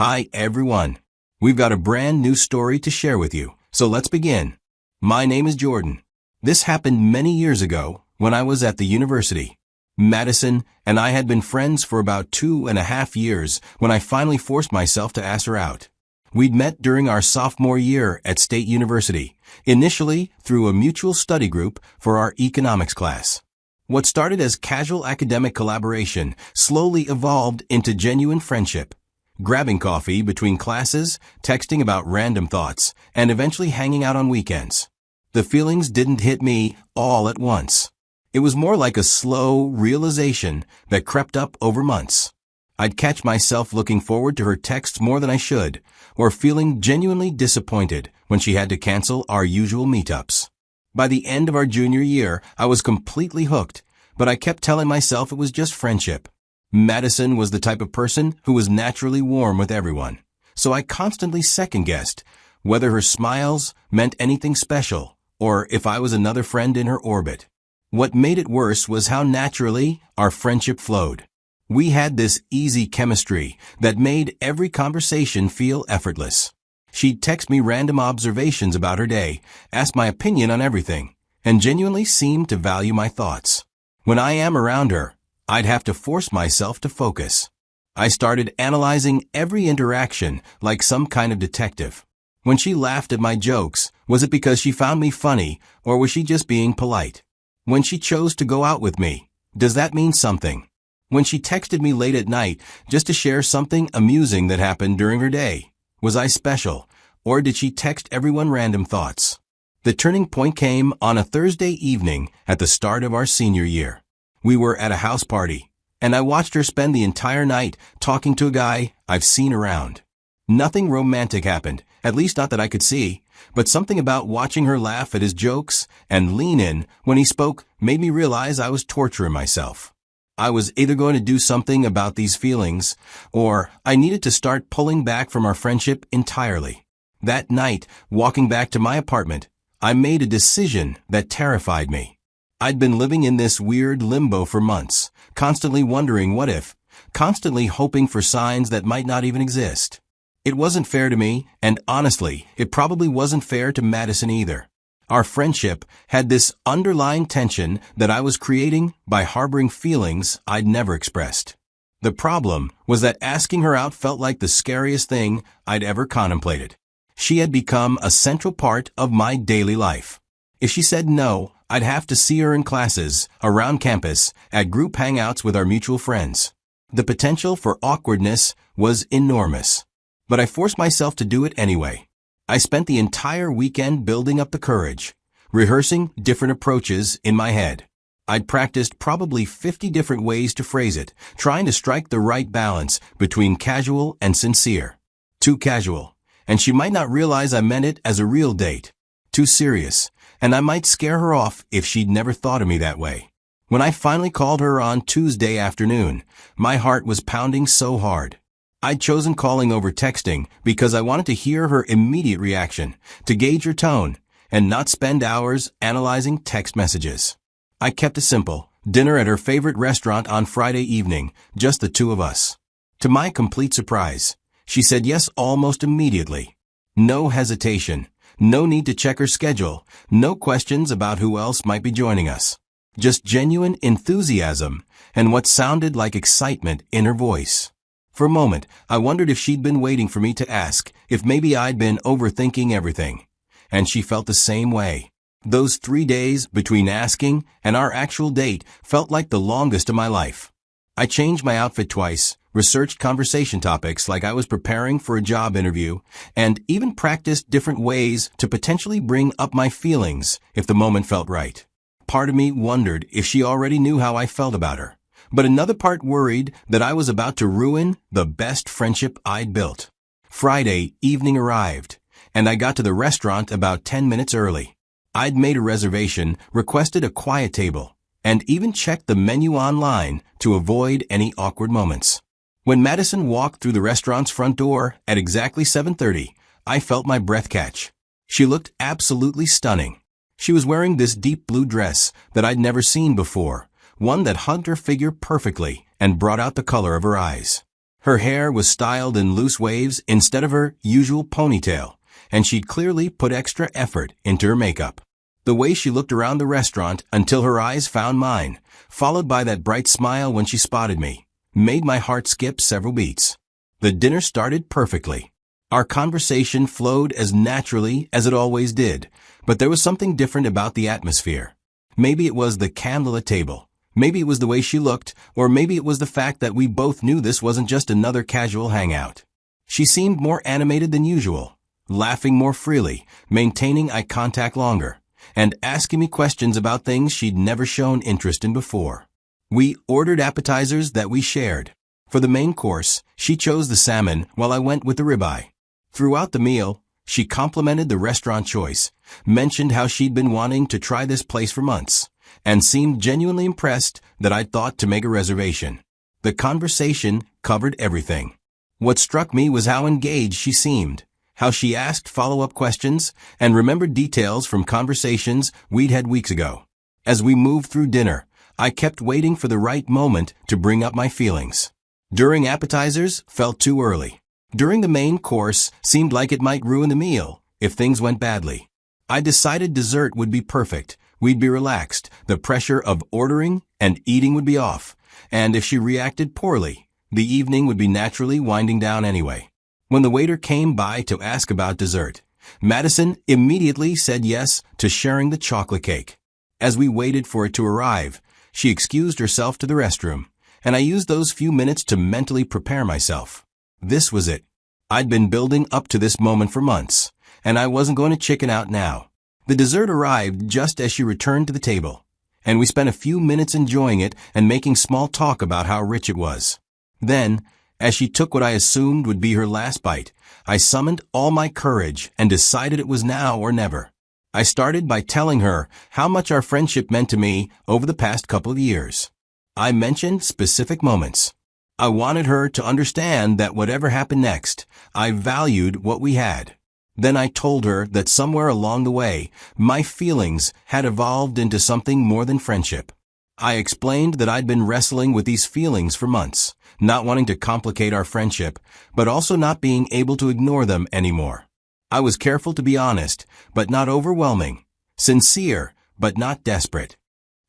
Hi everyone. We've got a brand new story to share with you, so let's begin. My name is Jordan. This happened many years ago when I was at the university. Madison and I had been friends for about 2.5 years when I finally forced myself to ask her out. We'd met during our sophomore year at State University, initially through a mutual study group for our economics class. What started as casual academic collaboration slowly evolved into genuine friendship. Grabbing coffee between classes, texting about random thoughts, and eventually hanging out on weekends. The feelings didn't hit me all at once. It was more like a slow realization that crept up over months. I'd catch myself looking forward to her texts more than I should, or feeling genuinely disappointed when she had to cancel our usual meetups. By the end of our junior year, I was completely hooked, but I kept telling myself it was just friendship. Madison was the type of person who was naturally warm with everyone, so I constantly second-guessed whether her smiles meant anything special or if I was another friend in her orbit. What made it worse was how naturally our friendship flowed. We had this easy chemistry that made every conversation feel effortless. She'd text me random observations about her day, ask my opinion on everything, and genuinely seemed to value my thoughts. When I am around her, I'd have to force myself to focus. I started analyzing every interaction like some kind of detective. When she laughed at my jokes, was it because she found me funny, or was she just being polite? When she chose to go out with me, does that mean something? When she texted me late at night just to share something amusing that happened during her day, was I special, or did she text everyone random thoughts? The turning point came on a Thursday evening at the start of our senior year. We were at a house party, and I watched her spend the entire night talking to a guy I've seen around. Nothing romantic happened, at least not that I could see, but something about watching her laugh at his jokes and lean in when he spoke made me realize I was torturing myself. I was either going to do something about these feelings, or I needed to start pulling back from our friendship entirely. That night, walking back to my apartment, I made a decision that terrified me. I'd been living in this weird limbo for months, constantly wondering what if, constantly hoping for signs that might not even exist. It wasn't fair to me, and honestly, it probably wasn't fair to Madison either. Our friendship had this underlying tension that I was creating by harboring feelings I'd never expressed. The problem was that asking her out felt like the scariest thing I'd ever contemplated. She had become a central part of my daily life. If she said no, I'd have to see her in classes, around campus, at group hangouts with our mutual friends. The potential for awkwardness was enormous. But I forced myself to do it anyway. I spent the entire weekend building up the courage, rehearsing different approaches in my head. I'd practiced probably 50 different ways to phrase it, trying to strike the right balance between casual and sincere. Too casual, and she might not realize I meant it as a real date. Too serious, and I might scare her off if she'd never thought of me that way. When I finally called her on Tuesday afternoon, my heart was pounding so hard. I'd chosen calling over texting because I wanted to hear her immediate reaction, to gauge her tone, and not spend hours analyzing text messages. I kept it simple, dinner at her favorite restaurant on Friday evening, just the two of us. To my complete surprise, she said yes almost immediately. No hesitation. No need to check her schedule, no questions about who else might be joining us. Just genuine enthusiasm and what sounded like excitement in her voice. For a moment, I wondered if she'd been waiting for me to ask, if maybe I'd been overthinking everything. And she felt the same way. Those 3 days between asking and our actual date felt like the longest of my life. I changed my outfit twice, researched conversation topics like I was preparing for a job interview, and even practiced different ways to potentially bring up my feelings if the moment felt right. Part of me wondered if she already knew how I felt about her, but another part worried that I was about to ruin the best friendship I'd built. Friday evening arrived, and I got to the restaurant about 10 minutes early. I'd made a reservation, requested a quiet table, and even checked the menu online to avoid any awkward moments. When Madison walked through the restaurant's front door at exactly 7:30, I felt my breath catch. She looked absolutely stunning. She was wearing this deep blue dress that I'd never seen before, one that hugged her figure perfectly and brought out the color of her eyes. Her hair was styled in loose waves instead of her usual ponytail, and she'd clearly put extra effort into her makeup. The way she looked around the restaurant until her eyes found mine, followed by that bright smile when she spotted me, made my heart skip several beats. The dinner started perfectly. Our conversation flowed as naturally as it always did, but there was something different about the atmosphere. Maybe it was the candlelit table. Maybe it was the way she looked, or maybe it was the fact that we both knew this wasn't just another casual hangout. She seemed more animated than usual, laughing more freely, maintaining eye contact longer, and asking me questions about things she'd never shown interest in before. We ordered appetizers that we shared. For the main course, she chose the salmon while I went with the ribeye. Throughout the meal, she complimented the restaurant choice, mentioned how she'd been wanting to try this place for months, and seemed genuinely impressed that I'd thought to make a reservation. The conversation covered everything. What struck me was how engaged she seemed, how she asked follow-up questions and remembered details from conversations we'd had weeks ago. As we moved through dinner, I kept waiting for the right moment to bring up my feelings. During appetizers, felt too early. During the main course, seemed like it might ruin the meal if things went badly. I decided dessert would be perfect. We'd be relaxed, the pressure of ordering and eating would be off, and if she reacted poorly, the evening would be naturally winding down anyway. When the waiter came by to ask about dessert, Madison immediately said yes to sharing the chocolate cake. As we waited for it to arrive, she excused herself to the restroom, and I used those few minutes to mentally prepare myself. This was it. I'd been building up to this moment for months, and I wasn't going to chicken out now. The dessert arrived just as she returned to the table, and we spent a few minutes enjoying it and making small talk about how rich it was. Then, as she took what I assumed would be her last bite, I summoned all my courage and decided it was now or never. I started by telling her how much our friendship meant to me over the past couple of years. I mentioned specific moments. I wanted her to understand that whatever happened next, I valued what we had. Then I told her that somewhere along the way, my feelings had evolved into something more than friendship. I explained that I'd been wrestling with these feelings for months, not wanting to complicate our friendship, but also not being able to ignore them anymore. I was careful to be honest, but not overwhelming, sincere, but not desperate.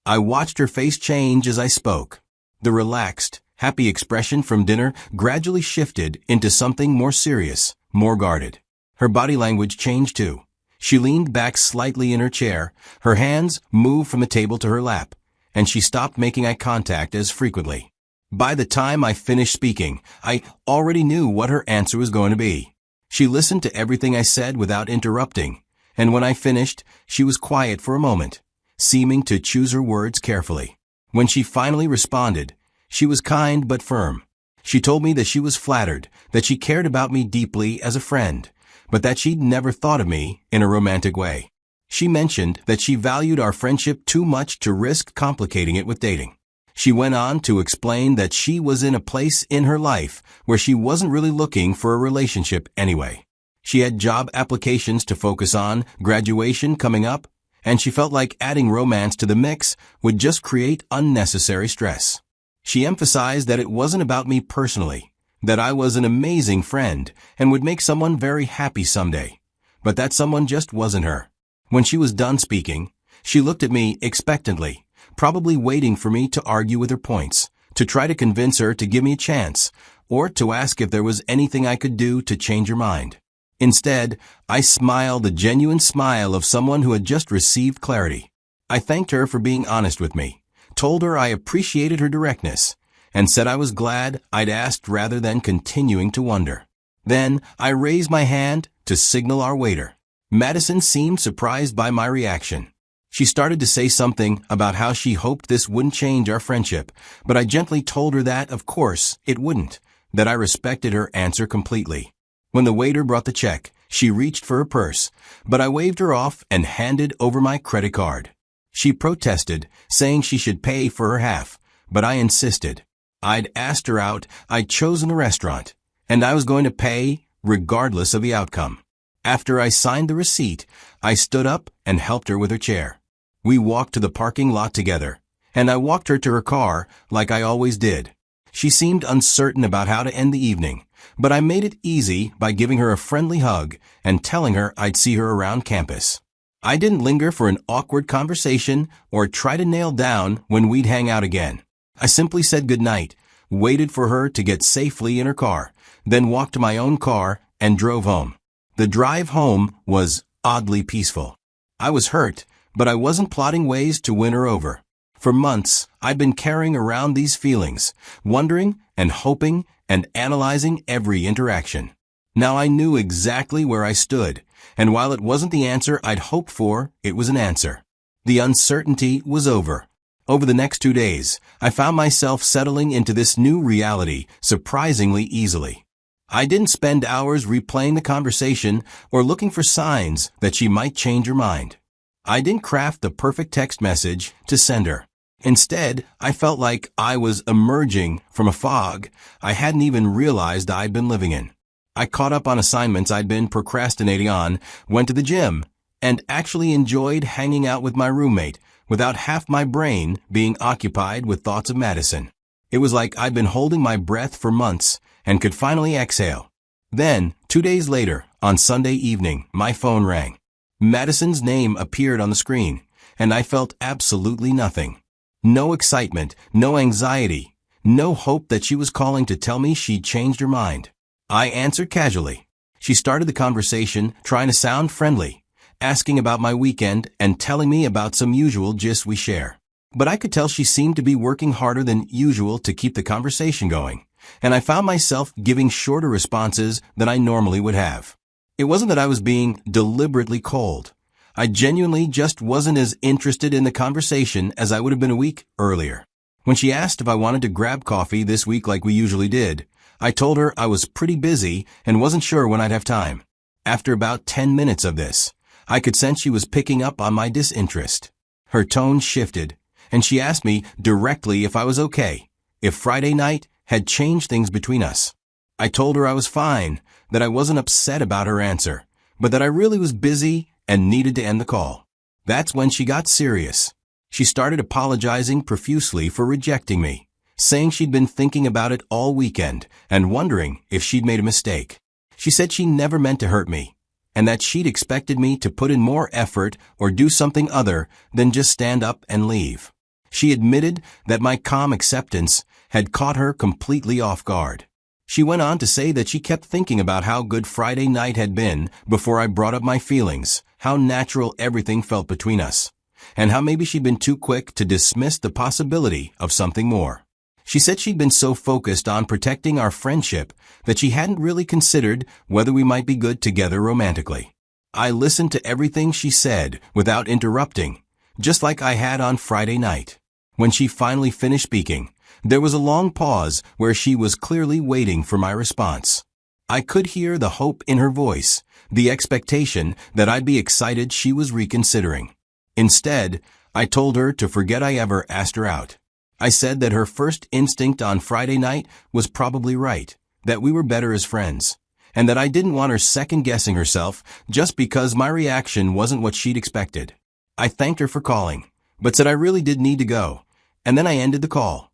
I watched her face change as I spoke. The relaxed, happy expression from dinner gradually shifted into something more serious, more guarded. Her body language changed too. She leaned back slightly in her chair, her hands moved from the table to her lap, and she stopped making eye contact as frequently. By the time I finished speaking, I already knew what her answer was going to be. She listened to everything I said without interrupting, and when I finished, she was quiet for a moment, seeming to choose her words carefully. When she finally responded, she was kind but firm. She told me that she was flattered, that she cared about me deeply as a friend, but that she'd never thought of me in a romantic way. She mentioned that she valued our friendship too much to risk complicating it with dating. She went on to explain that she was in a place in her life where she wasn't really looking for a relationship anyway. She had job applications to focus on, graduation coming up, and she felt like adding romance to the mix would just create unnecessary stress. She emphasized that it wasn't about me personally, that I was an amazing friend and would make someone very happy someday, but that someone just wasn't her. When she was done speaking, she looked at me expectantly, probably waiting for me to argue with her points, to try to convince her to give me a chance, or to ask if there was anything I could do to change her mind. Instead, I smiled the genuine smile of someone who had just received clarity. I thanked her for being honest with me, told her I appreciated her directness, and said I was glad I'd asked rather than continuing to wonder. Then I raised my hand to signal our waiter. Madison seemed surprised by my reaction. She started to say something about how she hoped this wouldn't change our friendship, but I gently told her that, of course, it wouldn't, that I respected her answer completely. When the waiter brought the check, she reached for her purse, but I waved her off and handed over my credit card. She protested, saying she should pay for her half, but I insisted. I'd asked her out, I'd chosen the restaurant, and I was going to pay regardless of the outcome. After I signed the receipt, I stood up and helped her with her chair. We walked to the parking lot together, and I walked her to her car like I always did. She seemed uncertain about how to end the evening, but I made it easy by giving her a friendly hug and telling her I'd see her around campus. I didn't linger for an awkward conversation or try to nail down when we'd hang out again. I simply said goodnight, waited for her to get safely in her car, then walked to my own car and drove home. The drive home was oddly peaceful. I was hurt, but I wasn't plotting ways to win her over. For months, I'd been carrying around these feelings, wondering and hoping and analyzing every interaction. Now I knew exactly where I stood, and while it wasn't the answer I'd hoped for, it was an answer. The uncertainty was over. Over the next 2 days, I found myself settling into this new reality surprisingly easily. I didn't spend hours replaying the conversation or looking for signs that she might change her mind. I didn't craft the perfect text message to send her. Instead, I felt like I was emerging from a fog I hadn't even realized I'd been living in. I caught up on assignments I'd been procrastinating on, went to the gym, and actually enjoyed hanging out with my roommate without half my brain being occupied with thoughts of Madison. It was like I'd been holding my breath for months and could finally exhale. Then, 2 days later, on Sunday evening, my phone rang. Madison's name appeared on the screen, and I felt absolutely nothing. No excitement, no anxiety, no hope that she was calling to tell me she'd changed her mind. I answered casually. She started the conversation, trying to sound friendly, asking about my weekend and telling me about some usual gists we share. But I could tell she seemed to be working harder than usual to keep the conversation going, and I found myself giving shorter responses than I normally would have. It wasn't that I was being deliberately cold. I genuinely just wasn't as interested in the conversation as I would have been a week earlier. When she asked if I wanted to grab coffee this week like we usually did, I told her I was pretty busy and wasn't sure when I'd have time. After about 10 minutes of this, I could sense she was picking up on my disinterest. Her tone shifted, and she asked me directly if I was okay, if Friday night had changed things between us. I told her I was fine, that I wasn't upset about her answer, but that I really was busy and needed to end the call. That's when she got serious. She started apologizing profusely for rejecting me, saying she'd been thinking about it all weekend and wondering if she'd made a mistake. She said she never meant to hurt me, and that she'd expected me to put in more effort or do something other than just stand up and leave. She admitted that my calm acceptance had caught her completely off guard. She went on to say that she kept thinking about how good Friday night had been before I brought up my feelings, how natural everything felt between us, and how maybe she'd been too quick to dismiss the possibility of something more. She said she'd been so focused on protecting our friendship that she hadn't really considered whether we might be good together romantically. I listened to everything she said without interrupting, just like I had on Friday night. When she finally finished speaking, there was a long pause where she was clearly waiting for my response. I could hear the hope in her voice, the expectation that I'd be excited she was reconsidering. Instead, I told her to forget I ever asked her out. I said that her first instinct on Friday night was probably right, that we were better as friends, and that I didn't want her second-guessing herself just because my reaction wasn't what she'd expected. I thanked her for calling, but said I really did need to go, and then I ended the call.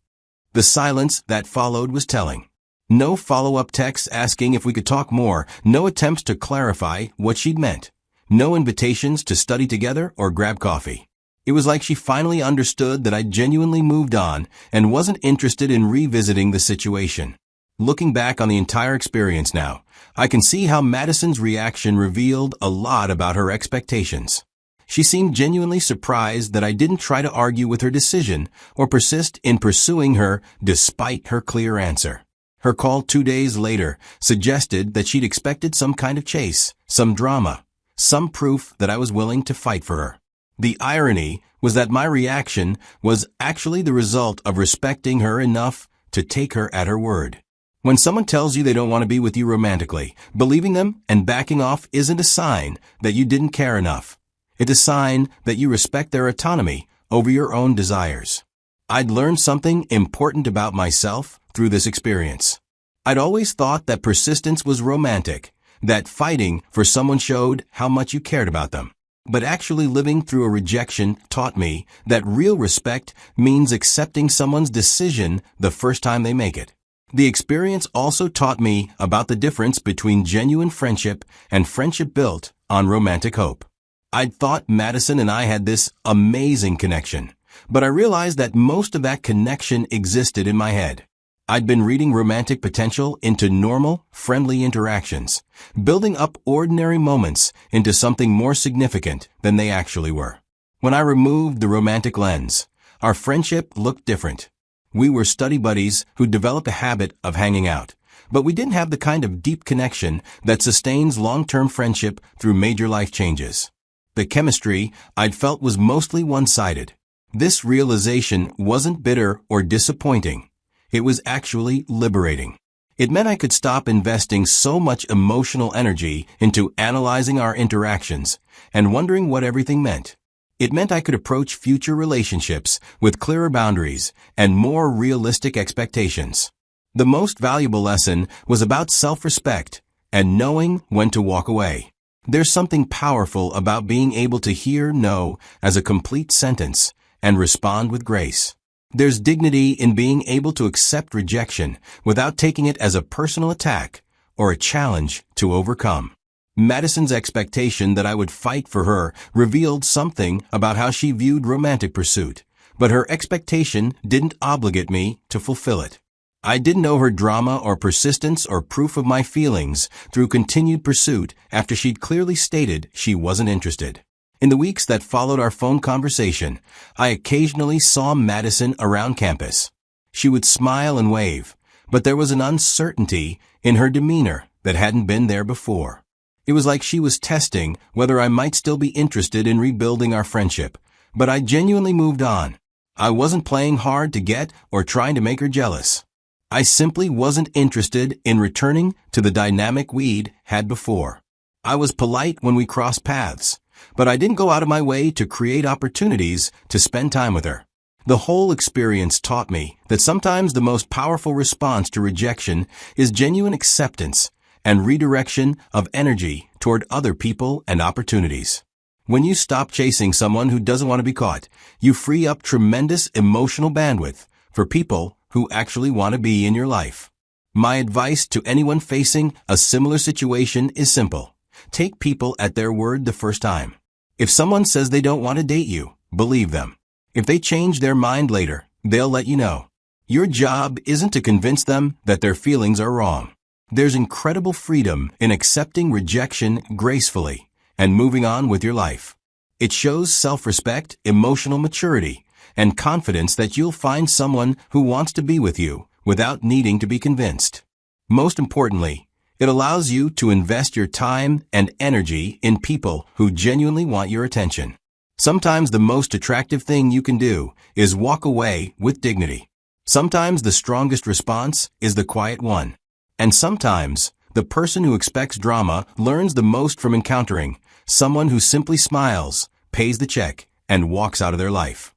The silence that followed was telling. No follow-up texts asking if we could talk more, no attempts to clarify what she'd meant, no invitations to study together or grab coffee. It was like she finally understood that I'd genuinely moved on and wasn't interested in revisiting the situation. Looking back on the entire experience now, I can see how Madison's reaction revealed a lot about her expectations. She seemed genuinely surprised that I didn't try to argue with her decision or persist in pursuing her despite her clear answer. Her call 2 days later suggested that she'd expected some kind of chase, some drama, some proof that I was willing to fight for her. The irony was that my reaction was actually the result of respecting her enough to take her at her word. When someone tells you they don't want to be with you romantically, believing them and backing off isn't a sign that you didn't care enough. It's a sign that you respect their autonomy over your own desires. I'd learned something important about myself through this experience. I'd always thought that persistence was romantic, that fighting for someone showed how much you cared about them. But actually living through a rejection taught me that real respect means accepting someone's decision the first time they make it. The experience also taught me about the difference between genuine friendship and friendship built on romantic hope. I'd thought Madison and I had this amazing connection, but I realized that most of that connection existed in my head. I'd been reading romantic potential into normal, friendly interactions, building up ordinary moments into something more significant than they actually were. When I removed the romantic lens, our friendship looked different. We were study buddies who developed a habit of hanging out, but we didn't have the kind of deep connection that sustains long-term friendship through major life changes. The chemistry I'd felt was mostly one-sided. This realization wasn't bitter or disappointing. It was actually liberating. It meant I could stop investing so much emotional energy into analyzing our interactions and wondering what everything meant. It meant I could approach future relationships with clearer boundaries and more realistic expectations. The most valuable lesson was about self-respect and knowing when to walk away. There's something powerful about being able to hear no as a complete sentence and respond with grace. There's dignity in being able to accept rejection without taking it as a personal attack or a challenge to overcome. Madison's expectation that I would fight for her revealed something about how she viewed romantic pursuit, but her expectation didn't obligate me to fulfill it. I didn't owe her drama or persistence or proof of my feelings through continued pursuit after she'd clearly stated she wasn't interested. In the weeks that followed our phone conversation, I occasionally saw Madison around campus. She would smile and wave, but there was an uncertainty in her demeanor that hadn't been there before. It was like she was testing whether I might still be interested in rebuilding our friendship, but I genuinely moved on. I wasn't playing hard to get or trying to make her jealous. I simply wasn't interested in returning to the dynamic we'd had before. I was polite when we crossed paths, but I didn't go out of my way to create opportunities to spend time with her. The whole experience taught me that sometimes the most powerful response to rejection is genuine acceptance and redirection of energy toward other people and opportunities. When you stop chasing someone who doesn't want to be caught, you free up tremendous emotional bandwidth for people who actually want to be in your life. My advice to anyone facing a similar situation is simple. Take people at their word the first time. If someone says they don't want to date you, believe them. If they change their mind later, they'll let you know. Your job isn't to convince them that their feelings are wrong. There's incredible freedom in accepting rejection gracefully and moving on with your life. It shows self-respect, emotional maturity, and confidence that you'll find someone who wants to be with you without needing to be convinced. Most importantly, it allows you to invest your time and energy in people who genuinely want your attention. Sometimes the most attractive thing you can do is walk away with dignity. Sometimes the strongest response is the quiet one. And sometimes, the person who expects drama learns the most from encountering someone who simply smiles, pays the check, and walks out of their life.